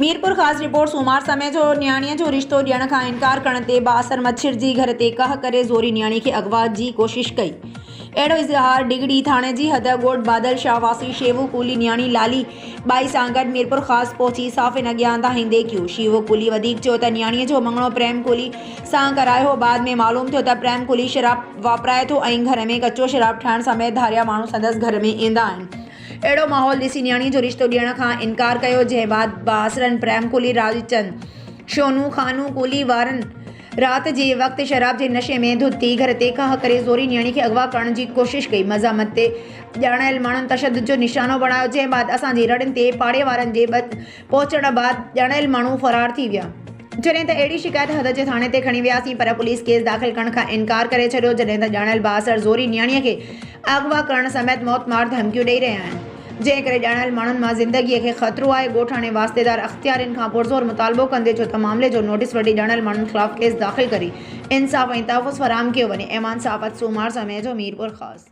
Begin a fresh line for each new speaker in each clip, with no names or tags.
मीरपुर ख़ास रिपोर्ट सूमार समय जो न्याणीअ जो रिश्तो ॾियण खां इनकार करण ते बासर मच्छर जी घर ते कह करे ज़ोरी न्याणी खे अगवा जी कोशिश कई। अहिड़ो इज़हार डिगड़ी थाणे जी हद ॻोठ बादल शाह वासी शेवू कूली न्याणी लाली बाई सां गॾु मीरपुर ख़ास पहुची साफ़िन अॻियां धाईंदे कयो। शेवू कूली वधीक चयो त न्याणीअ जो मङणो प्रेम कूली सां करायो हो। बाद में मालूम थियो त प्रेम कूली शराब वापराए थो ऐं घर में कचो शराब ठाहिण समेत धारिया माण्हू संदसि घर में ईंदा आहिनि। अहिड़ो माहौल ॾिसी न्याणी जो रिश्तो ॾियण खां इनकार कयो, जंहिं बाद बासरनि प्रेम कूली राजचंद शोनू खानू कूली वारनि रात जे वक़्तु शराब जे नशे में धुत थी घर ते कह करे ज़ोरी न्याणी खे अगवा करण जी कोशिश कई। मज़ामत ते ॼाणायल माण्हुनि तशदुद जो निशानो बणायो, जंहिं बाद असांजी रड़ियुनि ते पाड़े वारनि जे पहुचण बाद ॼाणायल माण्हू फरार थी विया। जॾहिं त अहिड़ी शिकायत हद जे थाणे ते खणी वियासीं, पर पुलिस केस दाख़िल करण खां इनकार करे छॾियो। जॾहिं त ॼाणायल बासर ज़ोरी न्याणीअ खे अगवा करण समेत मौत मार धमकियूं ॾेई रहिया आहिनि, जंहिं करे ॼाणायल माण्हुनि मां ज़िंदगीअ खे ख़तरो आहे। ॻोठाणे वास्तेदार अख़्तियारनि खां पुरज़ोर मुतालबो कंदे छो त मामले जो नोटिस वठी ॼाणायल माण्हुनि ख़िलाफ़ केस दाख़िल करे इंसाफ़ ऐं तहफ़्फ़ुज़ फराहम कयो वञे। ऐमान साफ़त, सूमार समय जो मीरपुर ख़ास।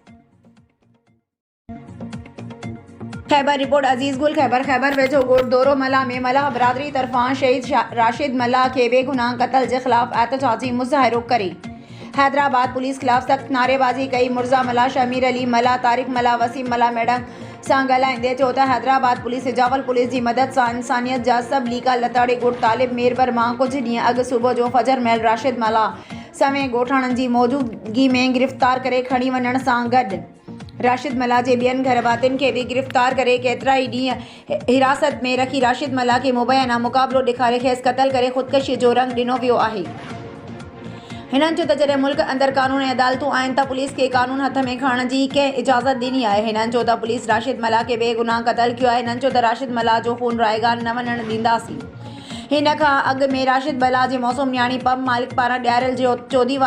खैबर रिपोर्ट अज़ीज़ गुल खैबर वेझो ॻोठ दोरो मला में मलाह बिरादरी तरफ़ां शहीद राशिद मला खे बेगुनाह क़त्ल जे ख़िलाफ़ एहतजाजी मुज़ाहिरो करे हैदराबाद पुलिस ख़िलाफ़ सख़्त नारेबाज़ी कई। मुर्ज़ा मला, शमीर अली मला, तारिक मला, वसीम मला मेडम सां ॻाल्हाईंदे चयो त हैदराबाद पुलिस इजावल पुलिस जी मदद सां इंसानियत जा सभु लीका लताड़े ॻोठ तालिब मेरबर मां कुझु ॾींहं अॻु सुबुह जो फजर महल राशिद मला समेत ॻोठाणनि जी मौजूदगी में गिरफ़्तार करे खणी वञण सां गॾु राशिद मला जे ॿियनि घर भातियुनि खे बि गिरफ़्तार करे केतिरा ई ॾींहं हिरासत में रखी राशिद मला खे मुबैना मुक़ाबिलो ॾेखारे खेसि क़त्ल करे ख़ुदकशीअ जो रंग ॾिनो वियो आहे। हिननि चयो त जॾहिं मुल्क अंदरि कानून ऐं अदालतूं आहिनि त पुलिस खे कानून हथ में खणण जी कंहिं इजाज़त ॾिनी आहे। हिननि चयो त पुलिस राशिद मला खे बेगुनाह क़त्ल कयो आहे। हिननि चयो त राशिद मला जो खून रायगान न वञण ॾींदासीं। हिन खां अॻु में राशिद मला जे मौसूम न्याणी पंप मालिक पारां ॾियारियल जो चौधी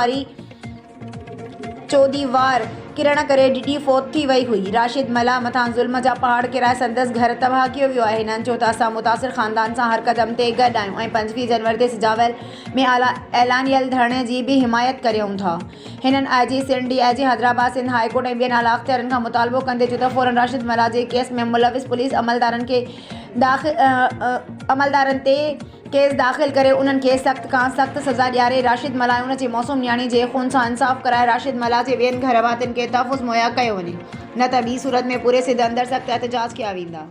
वार किरण करे ॾिढी फौत थी वई हुई। राशिद मला मथां ज़ुल्म जा पहाड़ किराए संदसि घर तबाह कयो वियो आहे। हिननि चयो त असां मुतासिर ख़ानदान सां हर क़दम ते गॾु आहियूं ऐं 25 जनवरी ते सिजावल में ऐलानियल धरणे जी बि हिमायत करियूं था। हिननि IG. Sindh, DIG. Hyderabad, Sindh High Court ऐं ॿियनि आला अख़्तियारनि खां मुतालबो कंदे चयो त फ़ौरन राशिद मला जे केस में मुलविस पुलिस अमलदारनि ते केस दाख़िल करे उन्हनि खे सख़्त खां सख़्त सज़ा ॾियारे राशिद मला ऐं उन जी मौसूम न्याणी जे खून सां इंसाफ़ कराए राशिद मला जे ॿियनि घर भातियुनि खे तहफ़्फ़ुज़ मुहैया कयो वञे, न त ॿी सूरत में पूरे सिंध अंदरि सख़्त एहतजाज कया वेंदा।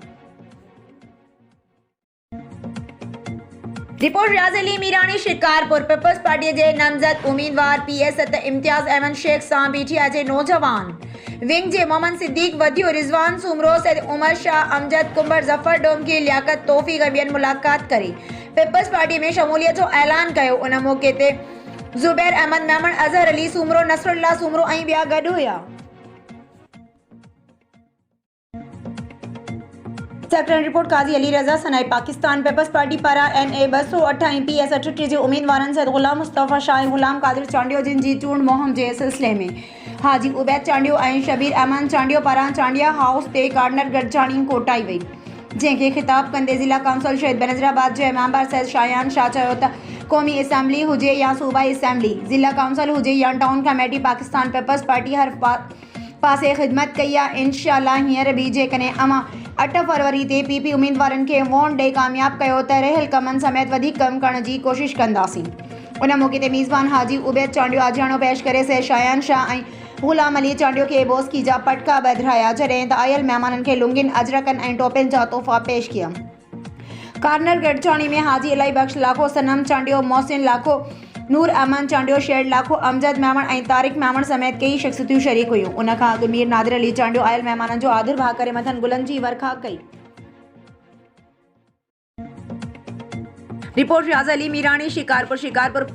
रिपोर्ट रियाज़ अली मीरानी शिकारपुर पीपल्स पार्टीअ जे नामज़द उम्मीदवार PS7 इम्तियाज़ अहमद शेख सां पीटीआई जे नौजवान विंग जे मोहम्मद सिद्दीक वधियो, रिज़वान सुमरो, सैयद उमर शाह, अमजद कुंबर, ज़फ़र डोमकी, लियाकत तौफ़ीक़ ऐं ॿियनि मुलाक़ात करे पीपल्स पार्टी में शमूलियत जो ऐलान कयो। उन मौक़े ते ज़ुबैर अहमद मेमन, अज़हर अली सुमरो, नसरुल्लाह सुमरो ऐं ॿिया गॾु हुआ। सेक्रेटरी रिपोर्ट काज़ी अली रज़ा सनाई पाकिस्तान पीपल्स पार्टी पारां NA 208 ऐं PS68 जे उम्मीदवारनि सैयद ग़ुलाम मुस्तफ़ा शाह ऐं ग़ुलाम क़ादिर चांडियो जिन जी चूंड मुहिम जे सिलसिले में हाजी उबैद चांडियो ऐं शबीर अहमद चांडियो पारां चांडिया हाउस ते कार्नर गॾजाणी कोटाई वई, जंहिंखे ख़िताब कंदे ज़िला काउंसिल शहीद बनज़ीराबाद जे मेंबर सैयद शायान शाह चयो त क़ौमी असेंबली हुजे या सूबाई असेंबली, ज़िला काउंसिल हुजे या टाउन कमेटी, पाकिस्तान पीपल्स पार्टी हर पासे ख़िदमत कई आहे। इंशाअल्लाह हींअर बि जेकॾहिं अवां 8 फरवरी ते PP उम्मीदवारनि खे वोट ॾेई कामयाब कयो त रहियल कमनि समेत वधीक कमु करण जी कोशिश कंदासीं। उन मौक़े ते मेज़बान हाजी उबैद चांडियो आजियाणो पेश करे सैयद शायान शाह ऐं ग़ुलाम अली चांडियो खे बोस्की जा पटका बधाया, जॾहिं त आयल महिमाननि खे लुंगिन, अजरकनि ऐं टोपियुनि जा तोहफ़ा पेश किया। कार्नर गॾजाणी में हाजी इलाही बख्श लाखो, सनम चांडियो, मोहसिन लाखो, नूर अहमद चांडियो, शेड लाखो, अमजद मेमन ऐं तारिक मेमन समेत कई शख़्सियतूं शरीक हुयूं। उन खां अॻु मीर नादिर अली चांडियो आयल महिमाननि जो आदर भाउ करे मथनि गुलनि जी वर्खा कई। रिपोर्ट रियाज़ अली मीरानी शिकारपुर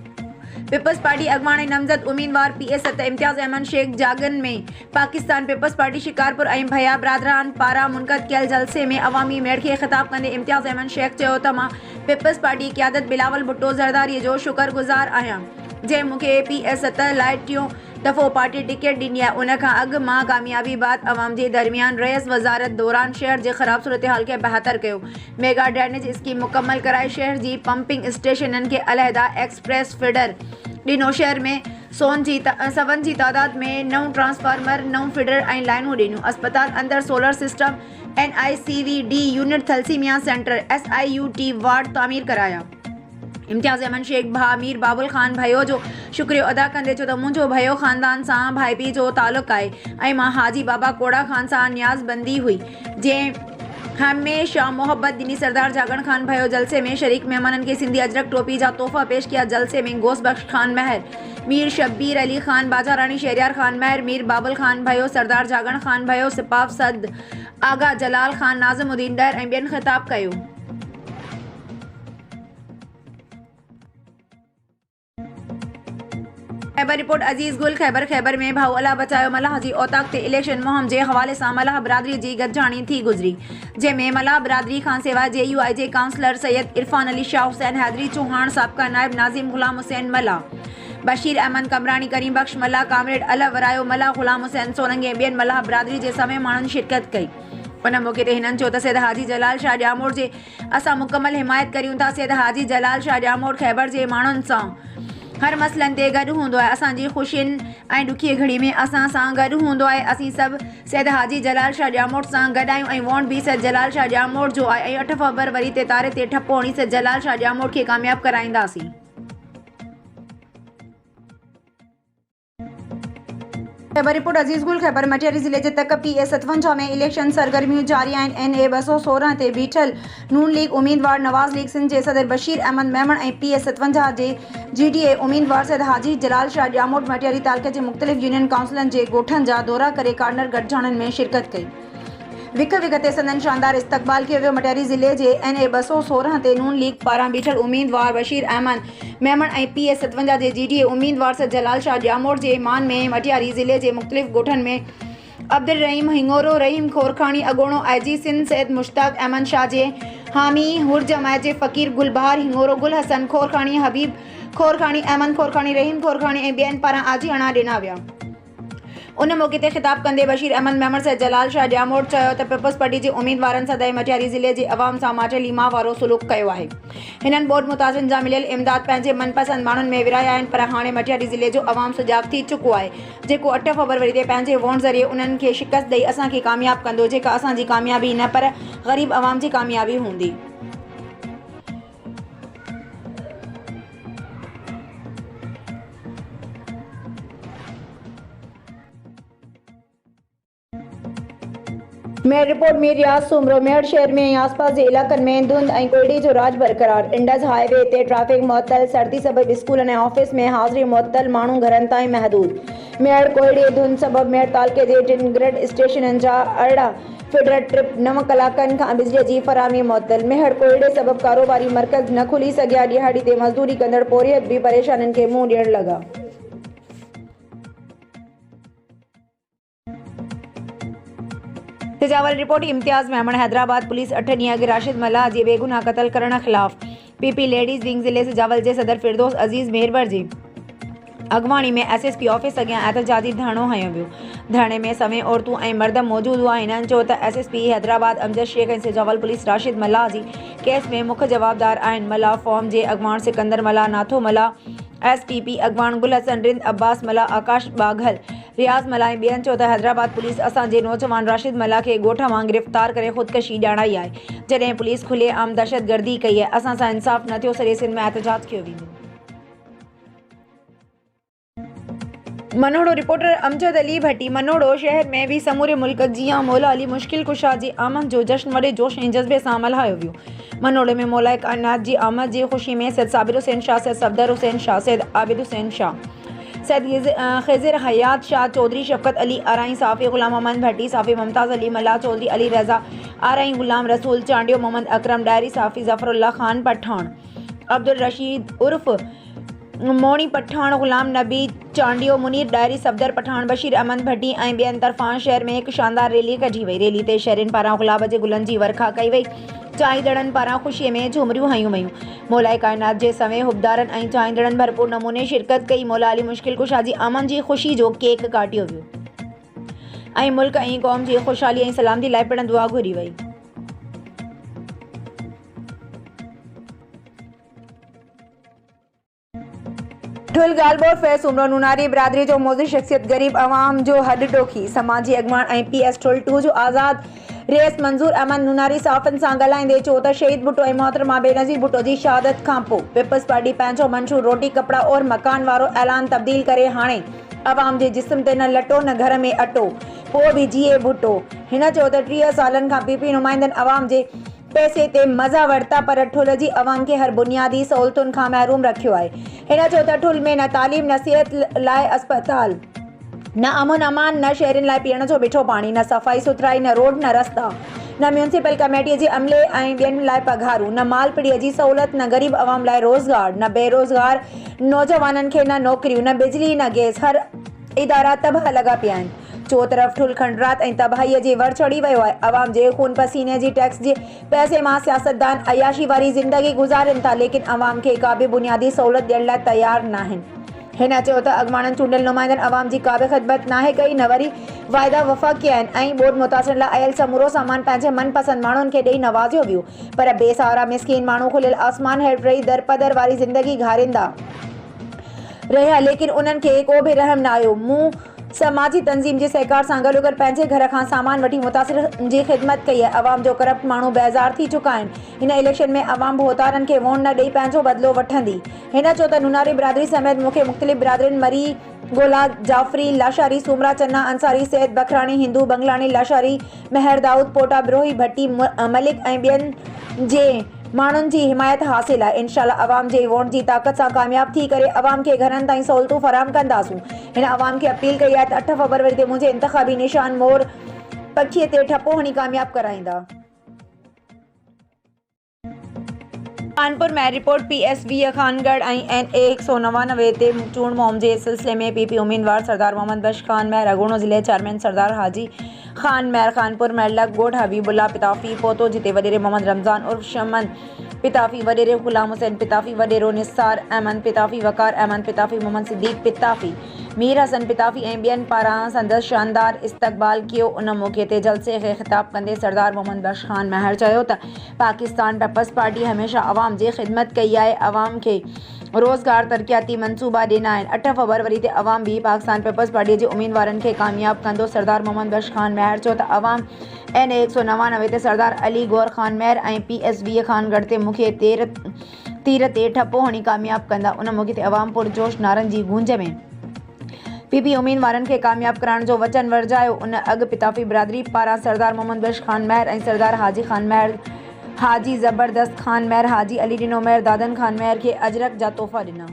पीपल्स पार्टी अॻवान ऐं नामज़द उम्मीदवार PS7 इम्तियाज़ अहमद शेख जागन में पाकिस्तान पीपल्स पार्टी शिकारपुर ऐं भया बिरादरान पारां मुनक़द कयल जलसे में अवामी मेड़ खे ख़िताब कंदे इम्तियाज़ अहमद शेख चयो त मां पीपल्स पार्टी क़यादत बिलावल भुट्टो ज़रदारीअ जो शुक्रगुज़ार आहियां, जंहिं मूंखे PS7 लाइ टियों दफ़ो पार्टी टिकट ॾिनी आहे। उन खां अॻु मां कामयाबी बाद अवाम जे दरमियान रयस वज़ारत दौरान शहर जे ख़राब सूरतहाल खे बहितर कयो, मेगा ड्रेनेज स्कीम मुकम्मल कराए शहर जी पंपिंग स्टेशननि खे अलहदा एक्सप्रेस फीडर ॾिनो, शहर में सवन जी तादाद में 9 ट्रांसफार्मर, 9 फीडर ऐं लाइनूं ॾिनियूं, अस्पताल अंदरि solar system NICVD unit thalassaemia centre SIUT ward तामीर कराया। इम्तियाज़ अहमद शेख भा मीर बाबुल खान भयो जो शुक्रियो अदा कंदे चयो त मुंहिंजो भयो ख़ानदान सां भाईपी जो तालुक़ आहे ऐं मां हाजी बाबा कोड़ा खान सां नियाज़बंदी हुई जंहिं हमेशा मोहब्बत ॾिनी। सरदार जागण खान भयो जलसे में शरीक मेहमाननि खे सिंधी अजरक टोपी जा तोहफ़ा पेश किया। जलसे में गोस बख्श खान महर, मीर शब्बीर अली खान, बाजा रानी शहरियार खान महर, मीर बाबुल खान भयो, सरदार जागण खान भयो, सिपाफ सद आगा जलाल खान, नाज़िमुद्दीन डर ऐं ॿियनि ख़िताब कयो। खैबर रिपोर्ट अजीज़ गुल खैबर में भाउ अला बचायो मलाह जी औताक ते इलेक्शन मुहिम जे हवाले सां मलाह बिरादरी जी गॾिजाणी थी गुज़री, जंहिंमें मलाह बिरादरी खां सवाइ JUI जे काउंसलर सैयद इरफान अली शाह हुसैन हैदरी चौहान, साबिक़ा नायब नाज़िम गुलाम हुसैन मल्ला, बशीर अहमद कमरानी, करीम बख्श मल्ला, कामरेड अल वरायो मल्ला, गुलाम हुसैन सोलंगी ऐं ॿियनि मलाह बिरादरी जे समें माण्हुनि शिरकत कई। उन मौक़े ते हिननि चयो त सैयद हाजी जलाल शाह ॼामोड़ जे असां मुकमल हिमायत करियूं था। सैयद हाजी जलाल शाह ॼामोड़ खैबर जे माण्हुनि सां हर मसइलनि ते गॾु हूंदो आहे। असांजी ख़ुशियुनि ऐं ॾुखिये घड़ी में असां सां गॾु हूंदो आहे। असीं सभु सैयद हाजी जलाल शाह ॼामोड़ सां गॾु आहियूं ऐं वोट बि सैयद जलाल शाह ॼामोड़ जो आहे ऐं 8 फरवरी ते तारे ते ठपो हणी सैयद जलाल शाह ॼामोड़ खे कामयाबु कराईंदासीं। खैबर रिपोर्ट अजीज़ गुल खैबर मटियारी ज़िले जे तक PA57 में इलेक्शन सरगर्मियूं जारी आहिनि। NA 216 ते बीठल नून लीग उम्मीदवार नवाज़ लीग सिंध जे सदर बशीर अहमद मेमण ऐं PA57 जे GDA उम्मीदवार सैयद हाजी जलाल शाह ॼामोड़ मटियारी तालुक़े जे मुख़्तलिफ़ यूनियन काउंसिलनि जे ॻोठनि जा दौरा करे कार्नर गॾिजाणियुनि में शिरकत कई। विख ते संदन शानदार इस्तक़बाल कयो वियो। मटियारी ज़िले जे NA 216 ते नून लीग पारां बीठल उम्मीदवार बशीर अहमद मेमण ऐं PA57 जे GDA उम्मीदवार सैयद जलाल शाह ॼामोड़ जे मान में मटियारी ज़िले जे मुख़्तलिफ़ ॻोठनि में अब्दुल रहीम हिंगोरो, रहीम खोरखानी अगोणो IG सिंध, सैयद मुश्ताक अहमद शाह जे हामी, हुर जमायत जे फ़कीर गुलबहार हिंगोरो, गुल हसन खोरखानी, हबीब खोरखानी, अहमद खोरखानी, रहीम खोरखानी ऐं ॿियनि पारां आजियाणा ॾिना विया। उन मौक़े ते ख़िताब कंदे बशीर अहमद मेमण सैयद जलाल शाह ॼामोड़ चयो त पीपल्स पार्टी जे उम्मीदवारनि सदाईं मटियारी ज़िले जे अवाम सां माटेली मां वारो सुलूक कयो आहे। हिननि बोर्ड मुताज़िन जा मिलियल इमदाद पंहिंजे मनपसंद माण्हुनि में विराया आहिनि, पर हाणे मटियारी ज़िले जो अवाम सुजाॻ थी चुको आहे, जेको 8 फरवरी ते पंहिंजे वोट ज़रिए उन्हनि खे शिकस्त ॾेई असांखे कामयाबु कंदो, जेका असांजी कामयाबी न पर ग़रीब अवाम जी कामयाबी हूंदी। मेयर रिपोर्ट में रियाज सूमरो मेहर शहर में आसपास के इलाक़नि में धुंध ऐं कोयड़े जो राज बरक़रार। इंडस हाईवे ते ट्रैफिक मुअत्तल, सर्दी सबब स्कूल ऐं ऑफिस में हाज़िरी मुअत्तल, माण्हू घरनि ताईं महदूद। मेहर कोयड़े धुंध सबब मेहर तालुक़े जे 3 ग्रिड स्टेशननि जा 18 फीडर ट्रिप 9 कलाकनि खां बिजलीअ जी फराहमी मुअत्तल। मेहर कोयड़े सबब कारोबारी मर्कज़ न खुली सघिया। ॾियाड़ी ते मज़दूरी कंदड़ पोरियत भी परेशानियुनि खे मुंहुं ॾियण लॻा। सिजावल रिपोर्ट इम्तियाज़ मेमण हैदराबाद पुलिस 8 ॾींहं अॻु राशिद मल्लाह जे बेगुनाह क़त्ल करण ख़िलाफ़ PP लेडीज़ विंग ज़िले सिजावल जे सदर फिरदौस अज़ीज़ मेहरवर जी अॻवानी में SSP ऑफिस अॻियां एहतजाजी धरणो हयो वियो। धरणे में समें औरतूं ऐं मर्द मौजूदु हुआ। हिननि चयो त SSP हैदराबाद अमजद शेख ऐं सिजावल पुलिस राशिद मल्लाह जी केस में मुख्य जवाबदार आहिनि। मल्लाह फॉर्म जे अॻवान सिकंदर मल्लाह, नाथो मल्लाह, SPP अॻवान गुल हसन, रिंद अब्बास मल्लाह, आकाश बाघल, रियाज़ मल्लाह ऐं ॿियनि चयो त हैदराबाद पुलिस असांजे नौजवान राशिद मल्लाह खे ॻोठ मां गिरफ़्तार करे ख़ुदकशी ॼाणाई आहे, जॾहिं पुलिस खुले आम दहशतगर्दी कई आहे। असां सां इंसाफ़ न थियो, सॼे सिंध में एहतजाज कयो वेंदो। मनोड़ो रिपोर्टर अमजद अली भट्टी। मनोड़ो शहर में भी समूरे मुल्क जियां मौला अली मुश्किल कुशा जी आमद जो जश्न वॾे जोश ऐं जज़्बे सां मल्हायो वियो। मनोड़े में मौला कायनात जी आमद जी ख़ुशी में सैयद साबिर हुसैन शाह, सैयद सफदर हुसैन शाह, सैयद आबिद हुसैन शाह, सैयद ख़िज़िर हयात शाह चौधरी, शफ़क़त अली आराई, साफ़ी गुलाम मोहम्मद भट्टी, साफ़ी मुमताज़ अली मल्लाह चौधरी, अली रज़ा आराई, गुलाम रसूल चांडियो, मोहम्मद अकरम डायरी, साफ़ी ज़फ़रुल्लाह खान पठान, अब्दुल रशीद उर्फ़ मोनी पठान, गुलाम नबी चांडियो, मुनीर डायरी, सफदर पठान, बशीर अहमद भट्टी ऐं ॿियनि तरफ़ां शहर में हिकु शानदार रैली कढी वई। रैली ते शहरियुनि पारां गुलाब जे गुलनि जी वर्खा कई वई। चाहींदड़नि पारां ख़ुशीअ में झूमरियूं हयूं वयूं। मौला कायनात जे समें हुबदारनि ऐं चाहींदड़नि भरपूर नमूने शिरकत कई। मौला अली मुश्किल कुशा जी आमद जी ख़ुशी जो केक काटियो वियो ऐं मुल्क ऐं क़ौम जी ख़ुशहाली ऐं सलामती लाइ पिणु दुआ घुरी वई। ठुल ॻाल्हि ॿोड़ फैज़ सूमरो नूनारी बिरादरी जो मौज़ी शख़्सियत गरीब अवाम जो हॾ ॾोखी समाजी अॻवान ऐं PS ठुल 2 जो आज़ाद रेस मंज़ूर अहमद नूनारी साफ़िन सां ॻाल्हाईंदे चयो त शहीद भुट्टो ऐं मोहतरमा बेनज़ीर भुट्टो जी शहादत खां पोइ पीपल्स पार्टी पंहिंजो मंशूर रोटी कपिड़ा और मकान वारो ऐलान तब्दील करे हाणे अवाम जे जिस्म ते न लटो न घर में अटो पोइ बि जीए भुट्टो। हिन चयो त 30 सालनि खां पीपी नुमाइंदनि अवाम जे पैसे ते मज़ा वरिता पर ठुल जी अवाम खे हर बुनियादी सहूलतुनि खां महरूम रखियो आहे। हिन चयो त ठुल में न तालीम न सिहत लाइ अस्पताल न अमन अमान न शहरनि लाइ पीअण जो मिठो पाणी न सफ़ाई सुथराई न रोड न रस्ता न म्यूनिसिपल कमेटीअ जे अमले ऐं ॿियनि लाइ पघारूं न मालपीड़ीअ जी सहूलियत न ग़रीब अवाम लाइ रोज़गार न बेरोज़गार नौजवाननि खे न नौकरियूं न बिजली न गैस हर इदारा तबाह लॻा पिया आहिनि। चो तरफ़ ठुल खंडरात ऐं तबाहीअ जे वर चढ़ी वियो आहे। अवाम जे खून पसीने जी टैक्स जे पैसे मां सियासतदान अयाशी वारी ज़िंदगी गुज़ारनि था लेकिन अवाम खे का बि बुनियादी सहूलियत ॾियण लाइ तयारु न आहिनि। हिन चयो त अॻवाननि चूंडियल नुमाइंदनि अवाम जी का बि ख़िदमत नाहे कई न वरी वाइदा वफ़ा कया आहिनि ऐं ॿोॾि मुतासिरनि लाइ आयल समूरो सामान पंहिंजे मनपसंद माण्हुनि खे ॾेई नवाज़ियो वियो पर बेसहारा मिसकीन माण्हू खुलियल आसमान हेठि रही दरपदर वारी ज़िंदगी घारींदा रहिया लेकिन उन्हनि खे को बि रहम न आयो। मूं समाजी तंज़ीम जे सहकार सां गॾोगॾु पंहिंजे घर खां सामान वठी मुतासिर जी ख़िदमत कई आहे। अवाम जो करप्ट माण्हू बेज़ार थी चुका आहिनि। हिन इलेक्शन में अवाम भोतारनि खे वोट न ॾेई पंहिंजो बदिलो वठंदी। हिन चयो त नूनारी बिरादरी समेत मूंखे मुख़्तलिफ़ बिरादरियुनि मरी गोला जाफ़री लाशारी सुमरा चन्ना अंसारी सैद बखराणी हिंदू बंगलानी लाशारी महर दाऊद पोटा बिरोही भट्टी मलिक ऐं ॿियनि जे माण्हुनि जी हिमायत हासिल आहे। इंशाअल्लाह अवाम जे वोट जी ताक़त सां कामयाब थी करे अवाम खे घरनि ताईं सहूलतूं फराहम कंदासूं। हिन अवाम खे अपील कई आहे त 8 फरवरी ते मुंहिंजे इंतख़ाबी निशान मोर पखीअ ते ठपो हणी कामयाब कराईंदा। कानपुर में रिपोर्ट PSV खानगढ़ ऐं NA 199 ते चूंड मुहिम जे सिलसिले में PP उम्मीदवार सरदार मोहम्मद बख्श खान महर अगूणो ज़िले चेयरमैन सरदार हाजी खान महर खानपुर महलक गोठ हबीबुल्ला पिताफी पोतो जिते वडेरे मोहम्मद रमज़ान उर्फ शमन पिताफी वडेरे गुलाम हुसैन पिताफी वडेरो निसार अहमद पिताफी वकार अहमद पिताफी मोहम्मद सिद्दीक पिताफी मीर हसन पिताफी ऐं ॿियनि पारां संदसि शानदार इस्तक़बाल कियो। उन मौक़े ते जलसे खे ख़िताब कंदे सरदार मोहम्मद बख्श खान महर चयो त पाकिस्तान पीपल्स पार्टी हमेशह अवाम जी ख़िदमत कई आहे। अवाम खे रोज़गार तरक़ियाती मनसूबा ॾिना आहिनि। 8 फरवरी ते अवाम बि पाकिस्तान पीपल्स पार्टीअ जे उम्मीदवारनि खे कामयाब कंदो। सरदार मोहम्मद बख्श खान महर चयो त अवाम NA 199 ते सरदार अली गौर खान महर ऐं PSV खानगढ़ ते मूंखे तीर ते ठपो हणी कामयाब कंदा। उन मौक़े ते अवाम पुरजोश नारनि जी गूंज में PP उम्मीदवारनि खे कामयाब कराइण जो वचन वरजायो। उन अॻु पिताफी बिरादरी पारां सरदार मोहम्मद बख्श खान महर ऐं सरदार हाजी खान महर हाजी ज़बरदस्त खान महर हाजी अली ॾिनो महर दादन खान महर खे अजरक जा तोहफ़ा ॾिना।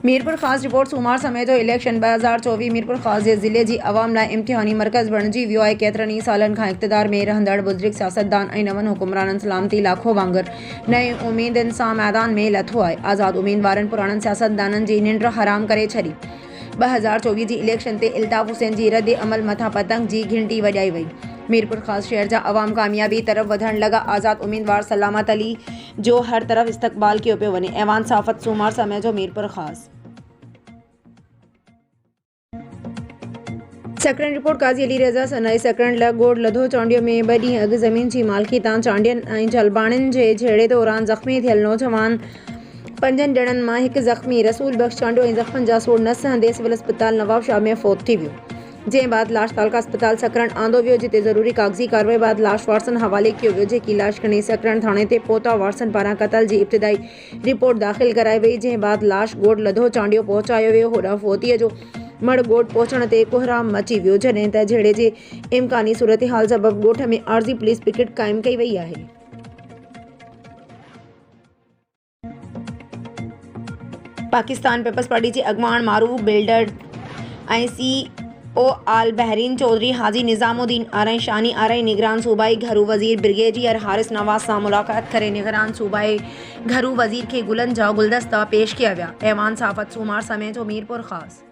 मीरपुर ख़ासि रिपोर्ट सूमार समय जो इलेक्शन 2024 मीरपुर ख़ासि जे ज़िले जी अवाम लाइ इम्तिहानी मर्कज़ बणिजी वियो आहे। केतिरनि ई सालनि खां इक़्तिदार में रहंदड़ बुज़ुर्ग सियासतदान ऐं नवनि हुकुमराननि सलामती लाखो वांगुरु नई उमेदुनि सां मैदान में लथो आहे। आज़ाद उम्मीदवारनि पुराणनि सियासतदाननि जी निंड हराम करे छॾी। 2024 जी इलेक्शन ते इल्ताफ़ हुसैन जी रद्द अमल मथां पतंग जी घंटी वॼाई वई। मीरपुर ख़ासि शहर जा अवाम कामयाबी तरफ़ वधण लॻा। आज़ाद उम्मीदवार सलामत अली जो हर तरफ़ इस्तक़बाल कयो पियो वञे। ऐवान साफ़त सूमार समय जो मीरपुर ख़ासि। सेक्रेटरी रिपोर्ट काज़ी अली रज़ा सनाई सेक्रेटरी लॻ गोड़ लधो चांडियो में 2 ॾींहं अॻु ज़मीन जी मालिकी तां चांडियनि ऐं जलबाणियुनि जे झेड़े दौरान ज़ख़्मी थियल नौजवान 5 ॼणनि मां हिकु ज़ख़्मी रसूल बख्श चांडियो ऐं ज़ख़्मनि जा सोड़ न सहंदे सिविल अस्पताल नवाबशाह में फ़ौत थी वियो। जंहिं बाद लाश तालका अस्पताल सकरण आंदो वियो जिते ज़रूरी कागज़ी कार्रवाई बाद लाश वारसन हवाले कयो वियो जेकी इलाज खणी सकरण थाणे ते पहुता। वारसन पारां क़तल जी इब्तिदाई रिपोर्ट दाख़िल कराई वई जंहिं बाद लाश गोड़ लधो चांडियो पहुचायो वियो। होॾां फ़ौतीअ जो मड़ ॻोठ पहुचण ते कोहराम मची वियो जॾहिं त झेड़े जे इम्कानी सूरतहाल सबबि ॻोठ में आर्ज़ी पुलिस पिकेट क़ाइमु कई वई आहे। पाकिस्तान पीपल्स पार्टी जे अॻवान मारूफ बिल्डर ऐं CO आल बहरीन चौधरी हाजी निज़ामुद्दीन आरई शानी आरई निगरान सूबाई घरू वज़ीर ब्रिगेडियर हारिस नवाज़ सां मुलाक़ात करे निगरान सूबाई घरू वज़ीर खे गुलनि जा गुलदस्ता पेश कया विया। ऐवान साफ़त सूमार समय जो मीरपुर ख़ासि।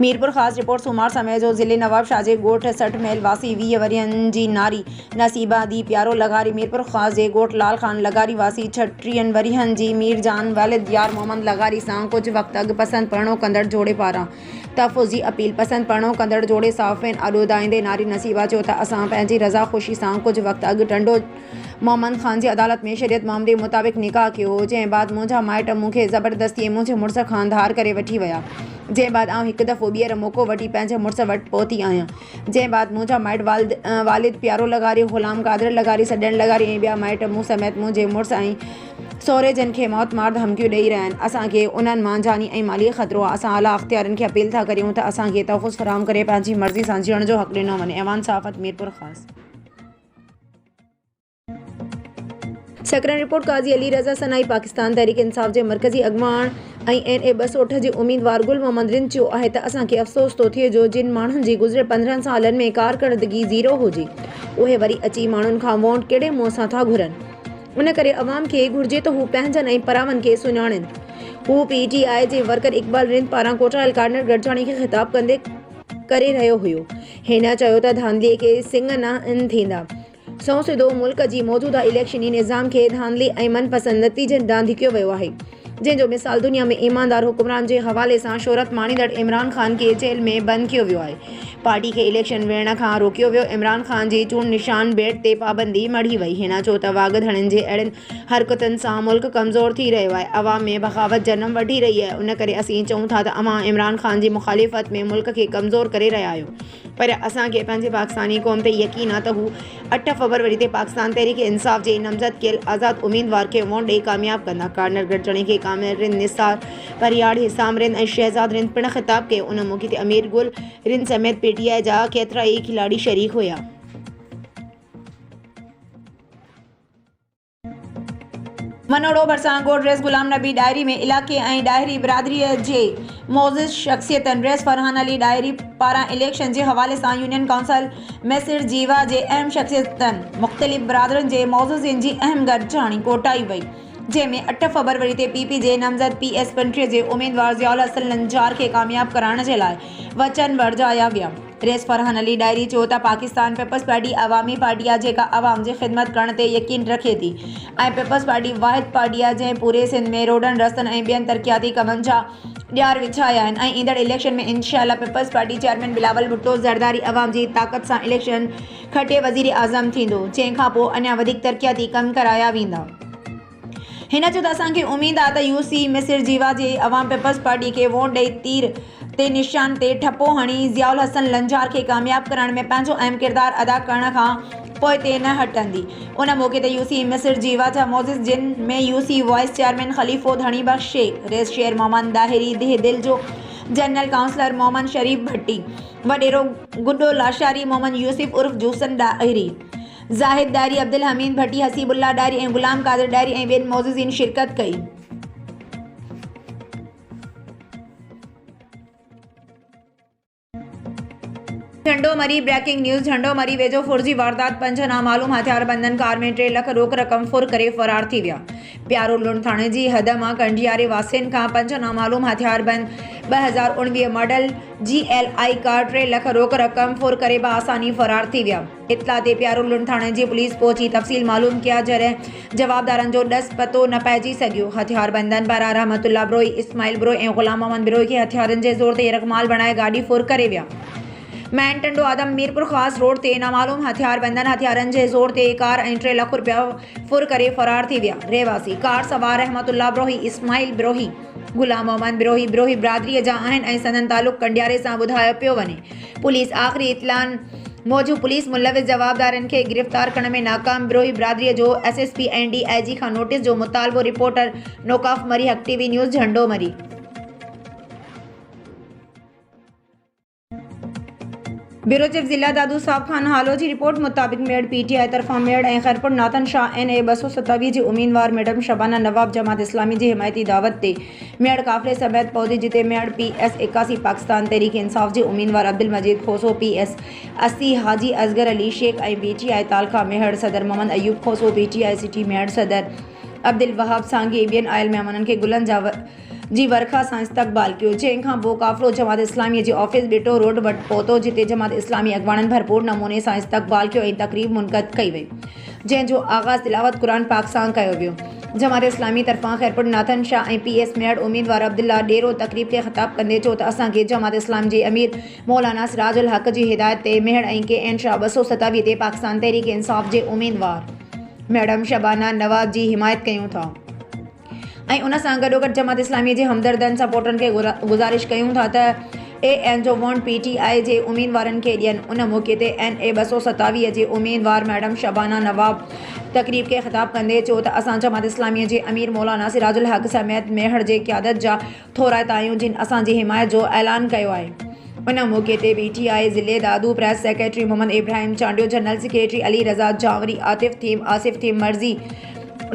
मीरपुर ख़ासि रिपोर्ट सूमार समय जो ज़िले नवाबशाह जे ॻोठ 60 महल वासी 20 वरियनि जी नारी नसीबा दी प्यारो लगारी। मीरपुर ख़ासि जे ॻोठ लाल खान लगारी वासी 36 वरियनि जी मीरजान वालिद यार मोहम्मद लगारी सां कुझु वक़्तु अॻु पसंदि परणो कंदड़ जोड़े पारां तहफ़्फ़ुज़ जी अपील। पसंदि परणो कंदड़ जोड़े साफ़िन अॾोदाईंदे नारी नसीबा चयो त असां पंहिंजी रज़ा ख़ुशी सां कुझु वक़्तु अॻु टंडो मोहम्मद ख़ान जी अदालत में शरीयत मामले मुताबिक़ निकाह कयो, जंहिं बाद मुंहिंजा माइट मूंखे ज़बरदस्ती मुंहिंजे मुड़ुस खां धार करे वठी विया, जंहिं बाद आउं हिकु दफ़ो ॿीहर मौक़ो वठी पंहिंजे मुड़ुस वटि पहुती आहियां, जंहिं बाद मुंहिंजा माइट वालिद प्यारो लगारी, ग़ुलाम कादिर लगारी, सॾण लगारी ऐं ॿिया माइट मूं समेत मुंहिंजे मुड़ुस ऐं सहुरे जन खे मौत मार धमकियूं ॾेई रहिया आहिनि। असांखे उन्हनि मां जानी ऐं माली ख़तरो आहे। असां आला अख़्तियारनि खे अपील था करियूं त असांखे तहफ़्फ़ुज़ फ़राहम करे पंहिंजी मर्ज़ी सां जीअण जो हक़ ॾिनो वञे। ऐवान सहाफ़त मीरपुर ख़ासि। सकरन रिपोर्ट काज़ी अली रज़ा सनाई पाकिस्तान तहरीक इंसाफ़ जे मरकज़ी अॻवान ऐं NA 208 जे उम्मीदवार गुल मोहम्मद रिन चयो आहे त असांखे अफ़सोस थो थिए जो जिन माण्हुनि जी गुज़िरियल 15 सालनि में कारकर्दगी ज़ीरो हुजे, उहे वरी अची माण्हुनि खां वोट कहिड़े मुंहं सां था घुरनि। उन करे अवाम खे घुर्जे त हू पंहिंजनि ऐं परावनि खे सुञाणनि। हू PTI जे वर्कर इक़बाल रिंद पारां कोटायल कार्नर गॾिजाणी खे ख़िताब कंदे करे रहियो हुयो। हिन चयो त धांधलीअ खे सिंग न थींदा। सौ सिधो मुल्क जी मौजूदा इलेक्शनी निज़ाम खे धांधली ऐं मनपसंद नतीजनि ॾांहुं धिकियो वियो आहे, जंहिंजो मिसाल दुनिया में ईमानदार हुक्मरान जे हवाले सां शोहरत माणींदड़ इमरान ख़ान खे जेल में बंदि कयो वियो आहे। पार्टी खे इलेक्शन विढ़ण खां रोकियो वियो। इमरान ख़ान जी चूंड निशान बेट ते पाबंदी मढ़ी वई। हिन चयो त वागुधड़नि जे अहिड़नि हरकतुनि सां मुल्क कमज़ोर थी रहियो आहे। अवाम में बग़ावत जनम वठी रही आहे। उन करे असीं चऊं था त अवां इमरान ख़ान जी मुख़ालिफ़त में मुल्क खे कमज़ोर करे रहिया आहियो। पर असांखे पंहिंजे पाकिस्तानी क़ौम ते यकीन आहे त हू 8 फरवरी ते पाकिस्तान तहरीक इंसाफ़ जे नामज़द कयल आज़ाद उम्मीदवार खे वोट ॾेई कामयाब कंदा। कार्नर गॾिजाणी खे कामिल रिंद, निसार परियाड़, हिसाम रिंद ऐं शहज़ाद रिंद पिणु ख़िताब कयो। उन मौक़े ते अमीर गुल रिंद समेत PTI जा केतिरा ई खिलाड़ी शरीक हुया। मनोड़ो भरिसां ॻोठ रेस गुलाम नबी डायरी में इलाइक़े ऐं ॾाहिरी बिरादरीअ जे मोज़िज़ शख़्सियतनि रेस फरहान अली डायरी पारां इलेक्शन जे हवाले सां यूनियन काउंसिल मैसिर जीवा जे अहम शख़्सियतनि मुख़्तलिफ़ बिरादरनि जे मोज़िज़िन जी अहम गॾिजाणी कोटाई वई, जंहिंमें 8 फरवरी ते PP जे नामज़द PS 35 जे उम्मीदवार ज़ियाउल हसन लंजार खे कामयाब कराइण जे लाइ वचन वरजाया विया। रेस फरहान अली डायरी चयो त पाकिस्तान पीपल्स पार्टी अवामी पार्टी आहे जेका अवाम जी ख़िदमत करण ते यकीन रखे थी ऐं पीपल्स पार्टी वाहिद पार्टी आहे जंहिं पूरे सिंध में रोडनि, रस्तनि ऐं ॿियनि तरक़ियाती कमनि जा ॾियार विछाया आहिनि ऐं ईंदड़ इलेक्शन में इंशाअल्लाह पीपल्स पार्टी चेयरमैन बिलावल भुट्टो ज़रदारी अवाम जी ताक़त सां इलेक्शन खटे वज़ीर आज़म थींदो, जंहिंखां पोइ अञा वधीक तरक़ियाती कम कराया वेंदा। हिन चयो त असांखे उमेद आहे त UC मैसिर जीवा जे अवाम पीपल्स पार्टी खे वोट ॾेई तीर ते निशान ते ठपो हणी ज़ियाउल हसन लंजार खे कामयाब करण में पंहिंजो अहम किरदार अदा करण खां पोइ ते न हटंदी। उन मौक़े ते UC मैसिर जीवा जा मोज़िज़ जिन में UC वाइस चेयरमैन ख़लीफ़ो धणी बख्श शेख, रेस शेर मोहम्मद दाहिरी दिल जो जनरल काउंसलर मोहम्मद शरीफ भट्टी, वडेरो गुड्डो लाशारी मोहम्मद यूसुफ उर्फ जूसन डायरी, ज़ाहिद डायरी, अब्दुल हमीद भट्टी, हसीबुल्ला डायरी ऐं ग़ुलाम कादिर डायरी ऐं ॿियनि मोज़िज़िन शिरकत कई। झंडोमरी ब्रेकिंग न्यूज़। झंडोमरी वेझो फुर्जी वारदात। 5 नामालूम हथियारबंदनि कार में 3 लाख रोक रक़म फुर करे फ़रार थी विया। प्यारो लुण थाणे जी हद मां कंडियारे वासियुनि खां 5 नामालूम हथियारबंद 2019 मॉडल GLI कार 3 लाख रोक रक़म फुर करे बआसानी फ़रार थी विया। इत्तला ते प्यारो लुण थाणे जी पुलिस पहुची तफ़सील मालूम किया, जॾहिं जवाबदारनि जो ॾस पतो न पइजी सघियो। हथियारबंदनि पारां रहमतुल्ला बिरोही, इस्माइल बिरोही ऐं ग़ुलाम मोहम्मद बिरोही खे हथियारनि जे ज़ोर ते यरग़माल बणाए गाॾी फुर करे विया। मैन टंडो आदम मीरपुर ख़ासि रोड ते नामालूम हथियारबंदनि हथियारनि जे ज़ोर ते कार ऐं 3 लाख रुपया फुर करे फ़रार थी विया। रहवासी कार सवार रहमतुल्ला बिरोही, इस्माइल बिरोही, ग़ुलाम मोहम्मद बिरोही बिरादरीअ जा आहिनि ऐं संदन तालुक़ कंडियारे सां ॿुधायो पियो वञे। पुलिस आख़िरी इतलान मौजूदु पुलिस मुलविस जवाबदारनि खे गिरफ़्तार करण में नाकाम। बिरोही बिरादरीअ जो SSP ऐं DIG खां नोटिस जो मुतालबो। रिपोर्टर नौकाफ़ मरी, हक़ TV न्यूज़ झंडोमरी। ब्यूरो चीफ ज़िला दादू साहब खान हालो जी रिपोर्ट मुताबिक़ मेड़ PTI तरफ़ां मेड़ ऐं खैरपुर नाथन शाह NA 227 जी उम्मीदवार मैडम शबाना नवाब जमात इस्लामी जी हिमायती दावत ते मेड़ काफ़िले समेत पहुती, जिते मेड़ PS 81 पाकिस्तान तहरीक इंसाफ़ जे उम्मीदवार अब्दुल मजीद खोसो, PS 80 हाजी असगर अली शेख ऐं PTI तालका मेहड़ सदर मोहम्मद अयूब खोसो, PTI सिटी मेहड़ सदर अब्दुल वहाब सांगी ॿियनि आयल महिमाननि खे गुलनि जी वर्खा सां इस्तक़बाल कयो। जंहिंखां पोइ काफ़िलो जमात इस्लामी जे ऑफिस बिटो रोड वटि पहुतो, जिते जमात इस्लामी अॻवाननि भरपूर नमूने सां इस्तक़बाल कयो ऐं तक़रीब मुनक़द कई वई, जंहिंजो आगाज़ तिलावत क़ुरान पाक सां कयो वियो। जमात इस्लामी तरफ़ां खैरपुर नाथन शाह ऐं PS मेड़ उम्मीदवार अब्दुल्ला डेरो तक़रीब खे ख़िताब कंदे चयो त असांखे जमात इस्लाम जे अमीर मौलाना सिराजुल हक़ जी हिदायत ते मेड़ ऐं KN शाह 227 ते पाकिस्तान तहरीक इंसाफ़ जे उम्मीदवार मैडम शबाना नवाब जी हिमायत कयूं था ऐं उन सां गॾोगॾु जमात इस्लामी जे हमदर्दनि सपोर्टरनि खे गुज़ारिश कयूं था त AN जो वोट PTI जे उम्मीदवारनि खे ॾियनि। उन मौक़े ते NA 227 जे उम्मीदवार मैडम शबाना नवाब तकरीब खे ख़िताब कंदे चयो त असां जमात इस्लामी जे अमीर मौलाना सिराजुल हक़ समेत मेहर जे क़यादत जा थोराइता आहियूं जिन असांजी हिमायत जो ऐलान कयो आहे। उन मौक़े ते PTI ज़िले Dadu press secretary Mohammad Ibrahim Chandio, general secretary Ali Raza Javri, Asif Theem Marzi,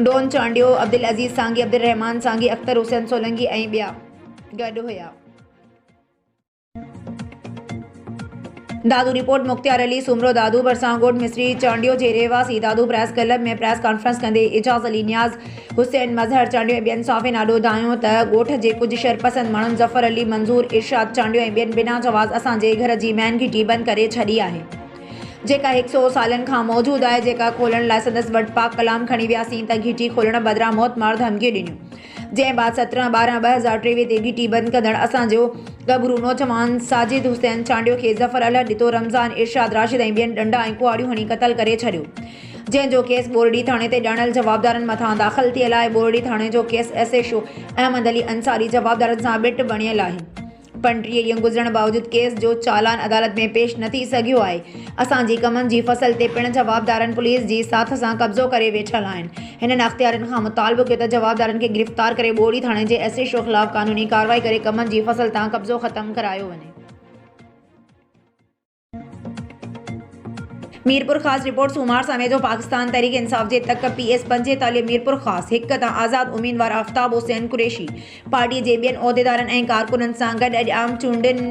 डोन चांडियो, अब्दुल अज़ीज़ सांगी, अब्दुल रहमान सांगी, अख्तर हुसैन सोलंकी ऐं ॿिया गॾु हुया। दादू रिपोर्ट मुख्तियार अली सुमरो दादू बरसांगोट मिस्री चांडियो जे रहवासी दादू प्रेस क्लब में प्रेस कॉन्फ्रेंस कंदे एजाज़ अली नियाज़, हुसैन मज़हर चांडियो ऐं ॿियनि साफ़िन आॾो दायो त ॻोठ जे कुझु शरपसंद माण्हुनि ज़फ़र अली मंज़ूर, इरशाद चांडियो ऐं ॿियनि बिना जवाज़ असांजे घर जी मैन घिटी बंदि करे छॾी आहे जेका 100 सालनि खां मौजूदु आहे, जेका खोलण लाइ संदसि वटि पाक कलाम खणी वियासीं त घिटी खोलण बदिरां मौत मार धमकियूं ॾिनियूं, जंहिं बाद 17/12/2023 ते घिटी बंदि कंदड़ असांजो गबरू नौजवान साजिद हुसैन चांडियो खे ज़फ़र अल ॾितो, रमज़ान, इरशाद राशिद ऐं ॿियनि डंडा ऐं कुआड़ियूं हणी क़तल करे छॾियो, जंहिंजो केस बोरडी थाणे ते ॼाणल जवाबदारनि मथां दाख़िल थियल आहे। बोरडी थाणे जो केस SHO अहमद अली अंसारी जवाबदारनि सां ॿिट बणियल आहे। 35 ॾींहं गुज़रण बावजूदि केस जो चालान अदालत में पेश न थी सघियो आहे। असांजी कमनि जी फसल ते पिणु जवाबदारनि पुलिस जी साथ सां कब्ज़ो करे वेठल आहिनि। हिननि अख़्तियारनि खां मुतालबो कयो त जवाबदारनि खे गिरफ़्तार करे बोरडी थाणे जे SHO ख़िलाफ़ क़ानूनी कार्रवाई करे कमनि जी फसल तां कब्ज़ो ख़तमु करायो वञे। मीरपुर ख़ास रिपोर्ट सूमार समेजो पाकिस्तान तहरीक इंसाफ जे तक PS 45 मीरपुर ख़ास हिक तां आज़ाद उम्मीदवार आफ्ताब हुसैन कुरैशी पार्टी जे ॿियनि उहिदेदारनि ऐं कारकुननि सां गॾु अॼु आम चूंडुनि